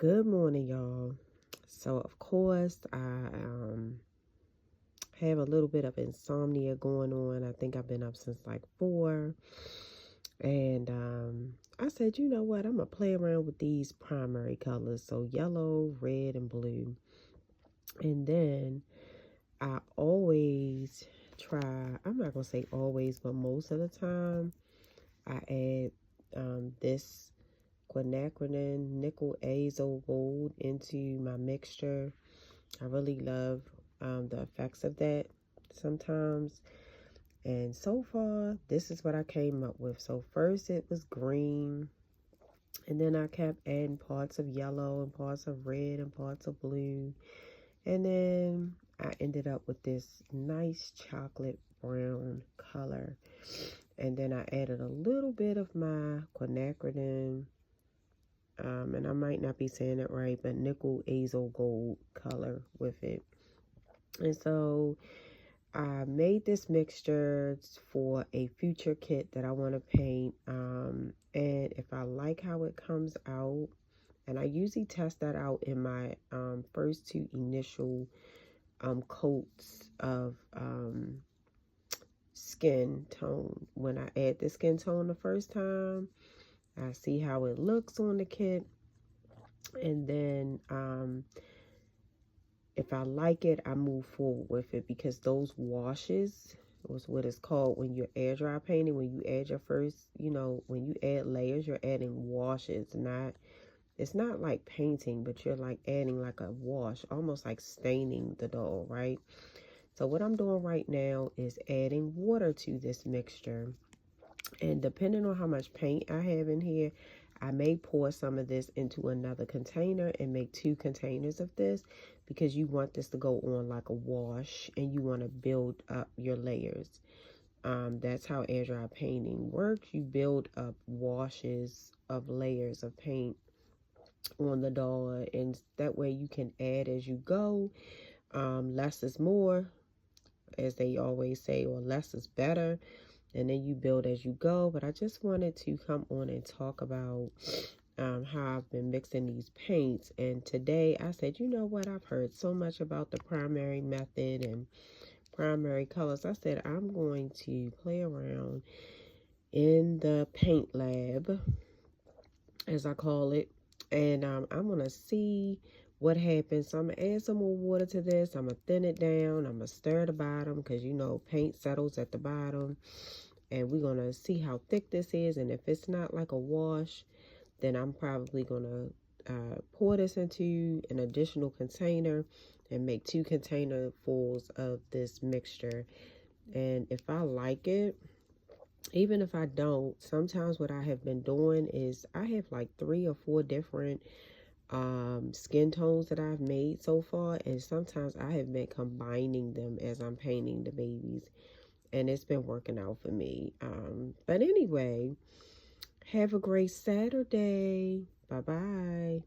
Good morning, y'all. So, of course, I have a little bit of insomnia going on. I think I've been up since like 4. And I said, you know what? I'm going to play around with these primary colors. So, yellow, red, and blue. And then I always try, I'm not going to say always, but most of the time, I add this quinacridone nickel azo gold into my mixture. I really love the effects of that sometimes. And so far, this is what I came up with. So first it was green, and then I kept adding parts of yellow and parts of red and parts of blue. And then I ended up with this nice chocolate brown color. And then I added a little bit of my quinacridone, and I might not be saying it right, but nickel azo gold color with it. And so I made this mixture for a future kit that I want to paint. And if I like how it comes out, and I usually test that out in my first 2 initial coats of skin tone. When I add the skin tone the first time, I see how it looks on the kit. And then if I like it, I move forward with it, because those washes was what it's called when you're air dry painting. When you add your first, when you add layers, you're adding washes. It's not like painting, but you're like adding like a wash, almost like staining the doll, right? So what I'm doing right now is adding water to this mixture. And depending on how much paint I have in here, I may pour some of this into another container and make 2 containers of this, because you want this to go on like a wash and you want to build up your layers. That's how air dry painting works. You build up washes of layers of paint on the doll, and that way you can add as you go. Less is more, as they always say, or less is better. And then you build as you go. But I just wanted to come on and talk about how I've been mixing these paints. And today I said, you know what, I've heard so much about the primary method and primary colors. I said, I'm going to play around in the paint lab, as I call it, and I'm going to see what happens. So I'm going to add some more water to this. I'm going to thin it down. I'm going to stir the bottom, because paint settles at the bottom. And we're going to see how thick this is. And if it's not like a wash, then I'm probably going to pour this into an additional container and make 2 container fulls of this mixture. And if I like it, even if I don't, sometimes what I have been doing is I have like 3 or 4 different skin tones that I've made so far. And sometimes I have been combining them as I'm painting the babies. And it's been working out for me. But anyway, have a great Saturday. Bye-bye.